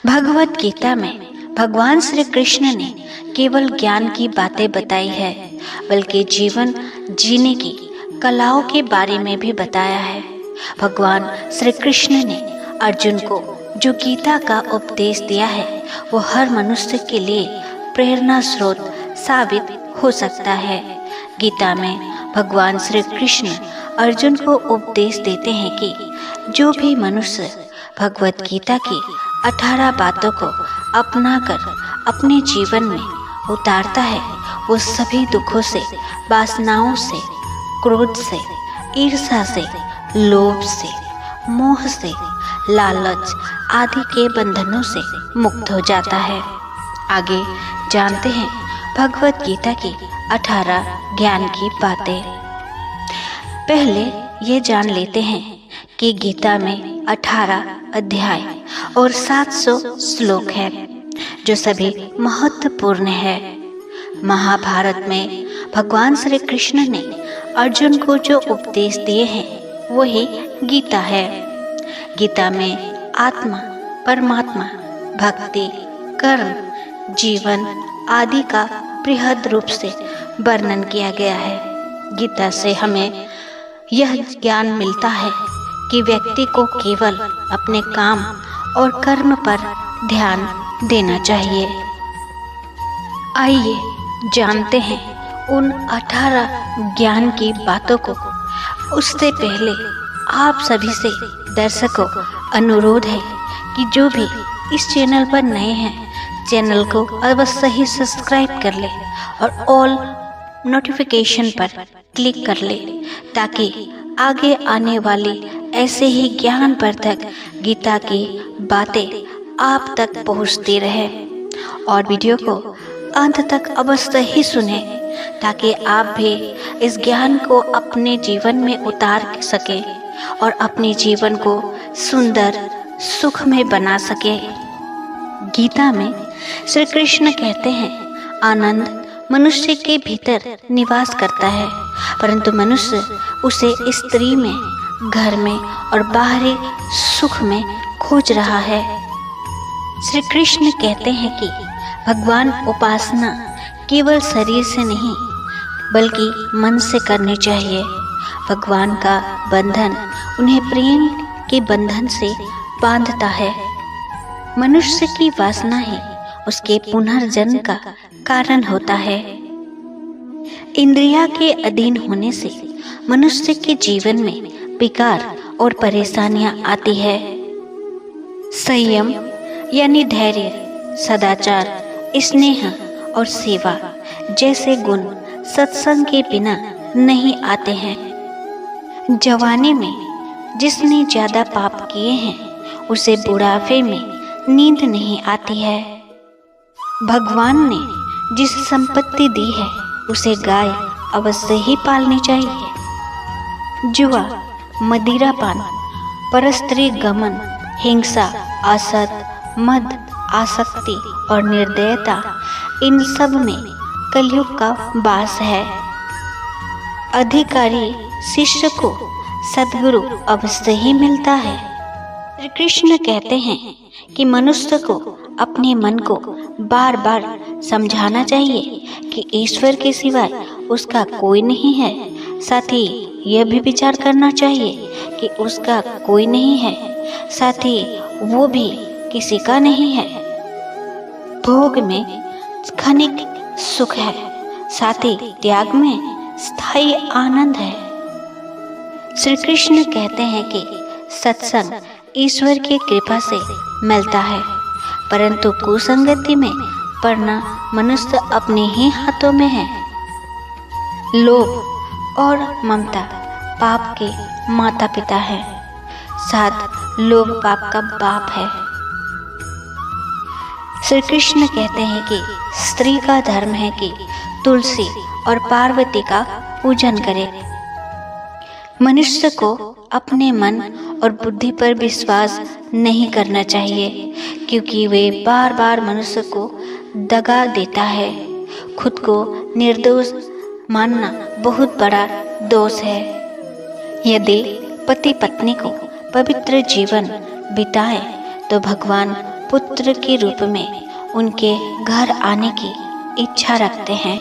भगवत गीता में भगवान श्री कृष्ण ने केवल ज्ञान की बातें बताई है, बल्कि जीवन जीने की कलाओं के बारे में भी बताया है। भगवान श्री कृष्ण ने अर्जुन को जो गीता का उपदेश दिया है, वो हर मनुष्य के लिए प्रेरणा स्रोत साबित हो सकता है। गीता में भगवान श्री कृष्ण अर्जुन को उपदेश देते हैं कि जो भी मनुष्य भगवत गीता की 18 बातों को अपनाकर अपने जीवन में उतारता है, वो सभी दुखों से, वासनाओं से, क्रोध से, ईर्ष्या से, लोभ से, मोह से, लालच आदि के बंधनों से मुक्त हो जाता है। आगे जानते हैं भगवत गीता की 18 ज्ञान की बातें। पहले ये जान लेते हैं कि गीता में 18 अध्याय और 700 श्लोक है, जो सभी महत्वपूर्ण है। महाभारत में भगवान श्री कृष्ण ने अर्जुन को जो उपदेश दिए हैं, वही गीता है। गीता में आत्मा, परमात्मा, भक्ति, कर्म, जीवन आदि का बृहद रूप से वर्णन किया गया है। गीता से हमें यह ज्ञान मिलता है कि व्यक्ति को केवल अपने काम और कर्म पर ध्यान देना चाहिए। आइए जानते हैं उन 18 ज्ञान की बातों को। उससे पहले आप सभी से दर्शकों अनुरोध है कि जो भी इस चैनल पर नए हैं, चैनल को अवश्य ही सब्सक्राइब कर ले और ऑल नोटिफिकेशन पर क्लिक कर ले, ताकि आगे आने वाली ऐसे ही ज्ञानवर्धक गीता की बातें आप तक पहुंचती रहे। और वीडियो को अंत तक अवश्य ही सुने, ताकि आप भी इस ज्ञान को अपने जीवन में उतार सके और अपने जीवन को सुंदर सुखमय बना सके। गीता में श्री कृष्ण कहते हैं, आनंद मनुष्य के भीतर निवास करता है, परंतु मनुष्य उसे स्त्री में, घर में और बाहरी सुख में खोज रहा है। श्री कृष्ण कहते हैं कि भगवान उपासना केवल शरीर से नहीं, बल्कि मन से करनी चाहिए। भगवान का बंधन उन्हें प्रेम के बंधन से बांधता है। मनुष्य की वासना ही उसके पुनर्जन्म का कारण होता है। इंद्रिया के अधीन होने से मनुष्य के जीवन में विकार और परेशानियां आती है। संयम यानी धैर्य, सदाचार, स्नेह और सेवा जैसे गुण सत्संग के बिना नहीं आते हैं। जवानी में जिसने ज्यादा पाप किए हैं, उसे बुढ़ापे में नींद नहीं आती है। भगवान ने जिस संपत्ति दी है, उसे गाय अवश्य ही पालनी चाहिए। जुआ, मदिरापान, परस्त्री गमन, हिंसा, असत, मद, आसक्ति और निर्दयता, इन सब में कलयुग का वास है। अधिकारी शिष्य को सद्गुरु अवश्य ही मिलता है। श्री कृष्ण कहते हैं कि मनुष्य को अपने मन को बार बार समझाना चाहिए कि ईश्वर के सिवाय उसका कोई नहीं है। साथ ही यह भी विचार करना चाहिए कि उसका कोई नहीं है, साथ ही वो भी किसी का नहीं है। भोग में क्षणिक सुख है, साथ ही त्याग में स्थायी आनंद है। श्री कृष्ण कहते हैं कि सत्संग ईश्वर की कृपा से मिलता है, परंतु कुसंगति में पड़ना मनुष्य अपने ही हाथों में है। लोभ और ममता पाप के माता पिता है, साथ लोभ पाप का बाप है। श्री कृष्ण कहते हैं कि स्त्री का धर्म है कि तुलसी और पार्वती का पूजन करे। मनुष्य को अपने मन और बुद्धि पर विश्वास नहीं करना चाहिए, क्योंकि वे बार बार मनुष्य को दगा देता है। खुद को निर्दोष मानना बहुत बड़ा दोष है। यदि पति पत्नी को पवित्र जीवन बिताए तो भगवान पुत्र के रूप में उनके घर आने की इच्छा रखते हैं।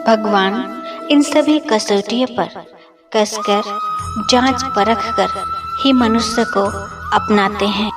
भगवान इन सभी कसौटियों पर कसकर जांच परख कर ही मनुष्य को अपनाते हैं।